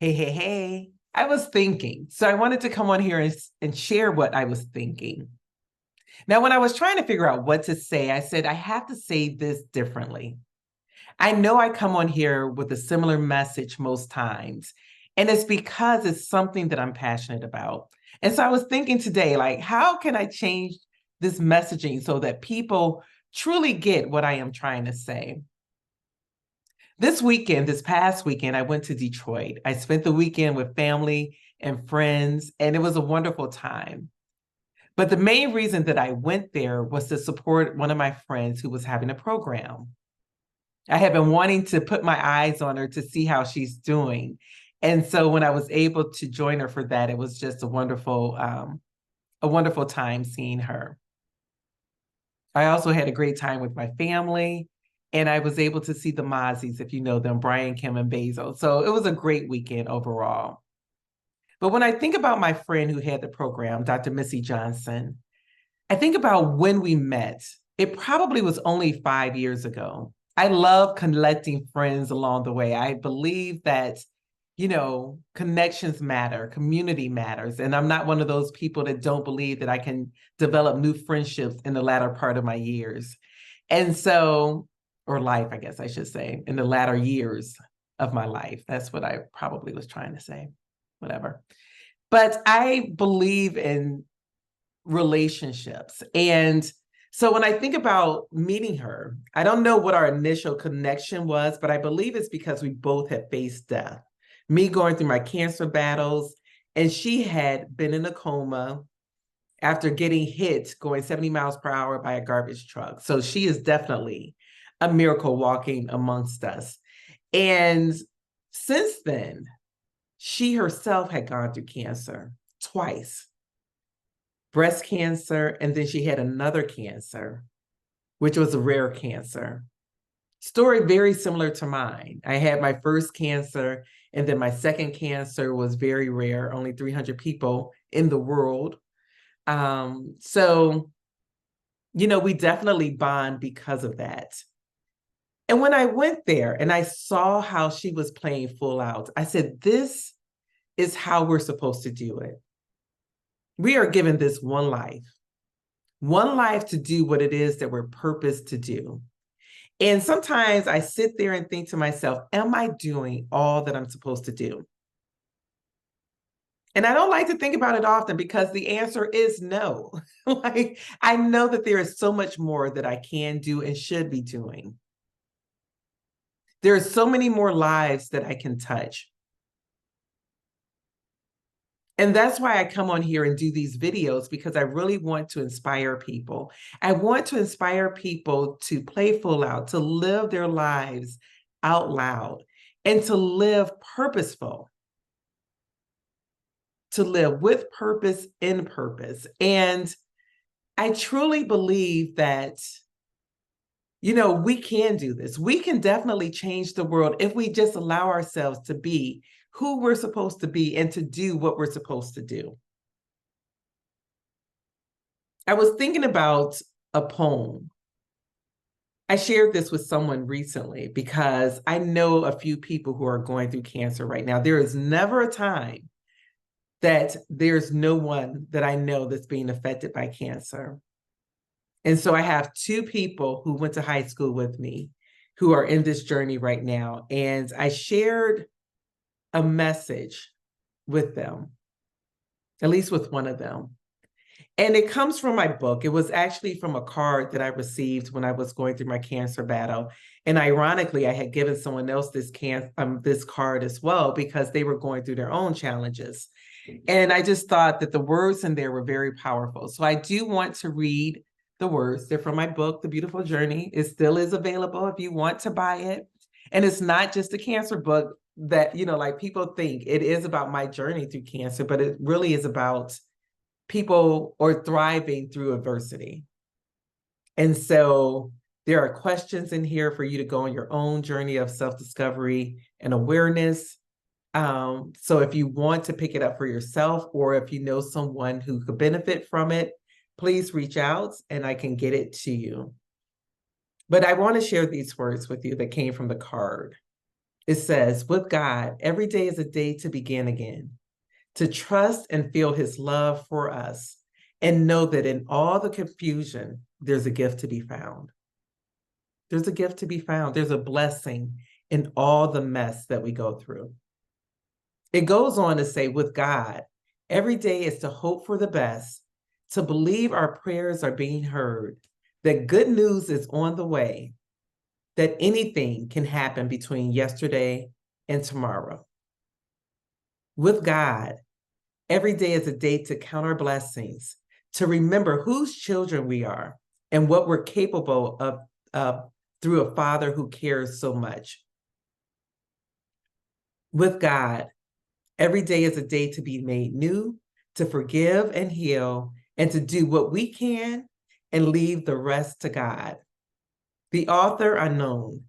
Hey, hey, hey. I was thinking, so I wanted to come on here and share what I was thinking. Now, when I was trying to figure out what to say, I said, I have to say this differently. I know I come on here with a similar message most times, and it's because it's something that I'm passionate about. And so I was thinking today, like, how can I change this messaging so that people truly get what I am trying to say? This past weekend, I went to Detroit. I spent the weekend with family and friends, and it was a wonderful time. But the main reason that I went there was to support one of my friends who was having a program. I have been wanting to put my eyes on her to see how she's doing. And so when I was able to join her for that, it was just a wonderful time seeing her. I also had a great time with my family, and I was able to see the Mozzies, if you know them, Brian, Kim, and Basil. So it was a great weekend overall. But when I think about my friend who had the program, Dr. Missy Johnson, I think about when we met. It probably was only 5 years ago. I love collecting friends along the way. I believe that, connections matter, community matters. And I'm not one of those people that don't believe that I can develop new friendships in the latter part of my years. And so, or life, I guess I should say, in the latter years of my life. That's what I probably was trying to say, whatever. But I believe in relationships. And so when I think about meeting her, I don't know what our initial connection was, but I believe it's because we both had faced death. Me going through my cancer battles, and she had been in a coma after getting hit going 70 miles per hour by a garbage truck. So she is definitely a miracle walking amongst us. And since then, she herself had gone through cancer twice, breast cancer, and then she had another cancer, which was a rare cancer. Story very similar to mine. I had my first cancer, and then my second cancer was very rare, only 300 people in the world. So, we definitely bond because of that. And when I went there and I saw how she was playing full out, I said, this is how we're supposed to do it. We are given this one life to do what it is that we're purposed to do. And sometimes I sit there and think to myself, am I doing all that I'm supposed to do? And I don't like to think about it often because the answer is no. Like, I know that there is so much more that I can do and should be doing. There are so many more lives that I can touch. And that's why I come on here and do these videos, because I really want to inspire people. I want to inspire people to play full out, to live their lives out loud, and to live purposeful, to live with purpose, in purpose. And I truly believe that, we can do this. We can definitely change the world if we just allow ourselves to be who we're supposed to be and to do what we're supposed to do. I was thinking about a poem. I shared this with someone recently because I know a few people who are going through cancer right now. There is never a time that there's no one that I know that's being affected by cancer. And so I have two people who went to high school with me who are in this journey right now. And I shared a message with them, at least with one of them. And it comes from my book. It was actually from a card that I received when I was going through my cancer battle. And ironically, I had given someone else this card as well because they were going through their own challenges. And I just thought that the words in there were very powerful. So I do want to read the words. They're from my book, The Beautiful Journey. It still is available if you want to buy it. And it's not just a cancer book that, like people think. It is about my journey through cancer, but it really is about people or thriving through adversity. And so there are questions in here for you to go on your own journey of self-discovery and awareness. So if you want to pick it up for yourself, or if you know someone who could benefit from it, please reach out and I can get it to you. But I want to share these words with you that came from the card. It says, with God, every day is a day to begin again, to trust and feel his love for us, and know that in all the confusion, there's a gift to be found. There's a gift to be found. There's a blessing in all the mess that we go through. It goes on to say, with God, every day is to hope for the best, to believe our prayers are being heard, that good news is on the way, that anything can happen between yesterday and tomorrow. With God, every day is a day to count our blessings, to remember whose children we are and what we're capable of through a Father who cares so much. With God, every day is a day to be made new, to forgive and heal, and to do what we can and leave the rest to God. The author unknown,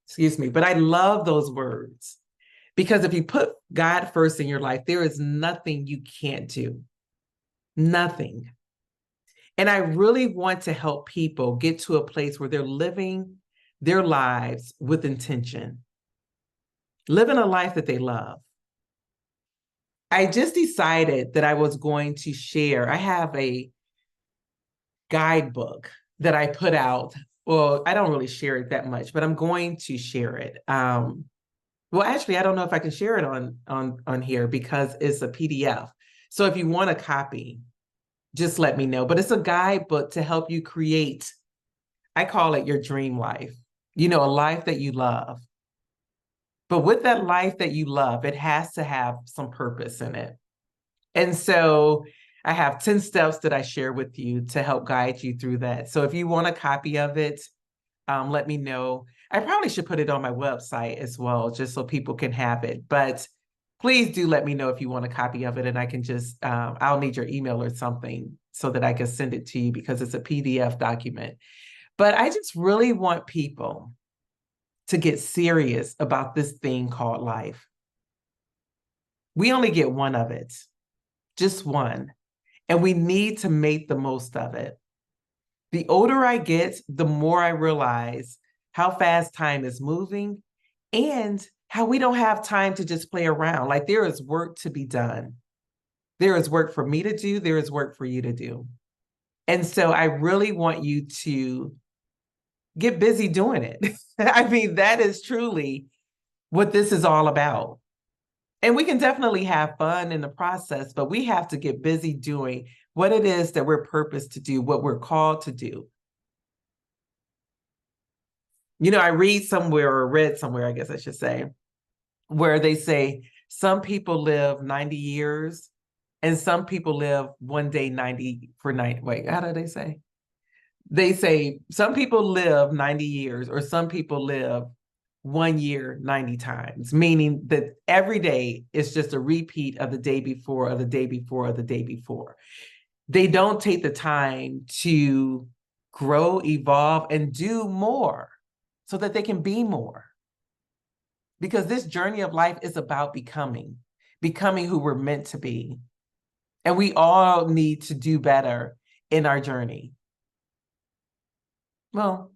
excuse me, but I love those words because if you put God first in your life, there is nothing you can't do. Nothing. And I really want to help people get to a place where they're living their lives with intention, living a life that they love. I just decided that I was going to share. I have a guidebook that I put out. Well, I don't really share it that much, but I'm going to share it. Well, actually, I don't know if I can share it on here because it's a PDF. So if you want a copy, just let me know. But it's a guidebook to help you create, I call it your dream life, a life that you love. But with that life that you love, it has to have some purpose in it. And so I have 10 steps that I share with you to help guide you through that. So if you want a copy of it, let me know. I probably should put it on my website as well, just so people can have it. But please do let me know if you want a copy of it, and I can just, I'll need your email or something so that I can send it to you because it's a PDF document. But I just really want people to get serious about this thing called life. We only get one of it, just one, and we need to make the most of it. The older I get, the more I realize how fast time is moving and how we don't have time to just play around. Like there is work to be done. There is work for me to do. There is work for you to do. And so I really want you to get busy doing it. I mean, that is truly what this is all about. And we can definitely have fun in the process, but we have to get busy doing what it is that we're purposed to do, what we're called to do. I read somewhere or read somewhere, I guess I should say, where they say some people live 90 years and some people live one day 90 for 90. Wait, how do they say? They say some people live 90 years or some people live 1 year 90 times, meaning that every day is just a repeat of the day before, of the day before, of the day before. They don't take the time to grow, evolve, and do more so that they can be more. Because this journey of life is about becoming who we're meant to be. And we all need to do better in our journey. Well,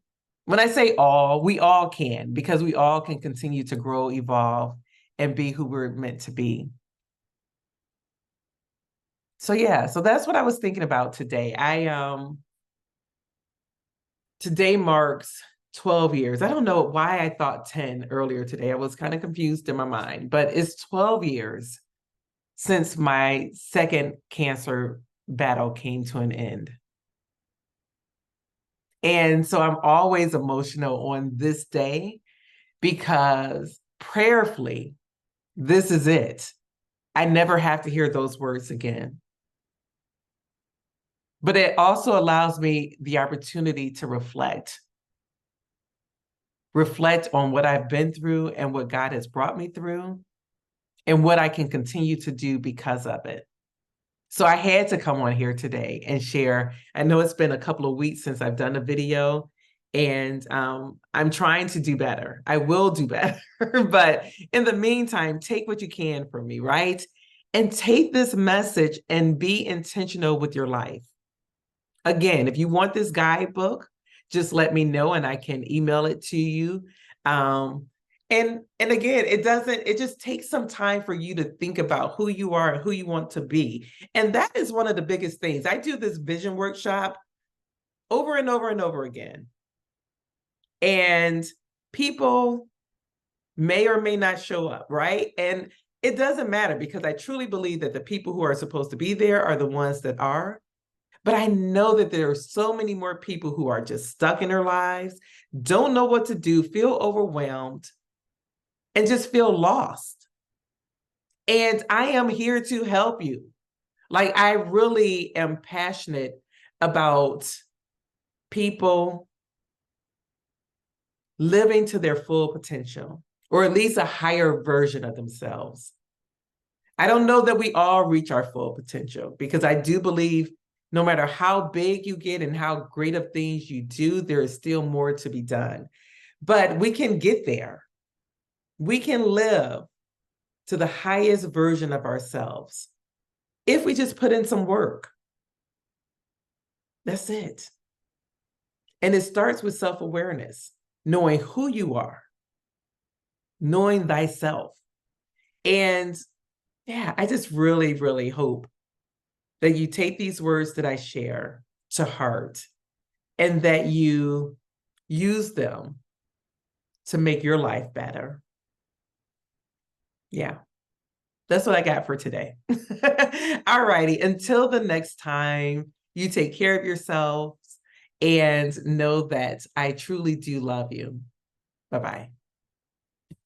when I say all, we all can, because we all can continue to grow, evolve, and be who we're meant to be. So yeah, so that's what I was thinking about today. Today marks 12 years. I don't know why I thought 10 earlier today. I was kind of confused in my mind, but it's 12 years since my second cancer battle came to an end. And so I'm always emotional on this day because prayerfully, this is it. I never have to hear those words again. But it also allows me the opportunity to reflect on what I've been through and what God has brought me through and what I can continue to do because of it. So I had to come on here today and share. I know it's been a couple of weeks since I've done a video, and I'm trying to do better. I will do better. But in the meantime, take what you can from me, right? And take this message and be intentional with your life. Again, if you want this guidebook, just let me know and I can email it to you. And again, it just takes some time for you to think about who you are and who you want to be. And that is one of the biggest things. I do this vision workshop over and over and over again. And people may or may not show up, right? And it doesn't matter, because I truly believe that the people who are supposed to be there are the ones that are. But I know that there are so many more people who are just stuck in their lives, don't know what to do, feel overwhelmed, and just feel lost. And I am here to help you. Like, I really am passionate about people living to their full potential, or at least a higher version of themselves. I don't know that we all reach our full potential, because I do believe no matter how big you get and how great of things you do, there is still more to be done. But we can get there. We can live to the highest version of ourselves if we just put in some work. That's it. And it starts with self-awareness, knowing who you are, knowing thyself. And yeah, I just really, really hope that you take these words that I share to heart, and that you use them to make your life better. Yeah, that's what I got for today. All righty, until the next time, you take care of yourselves and know that I truly do love you. Bye-bye.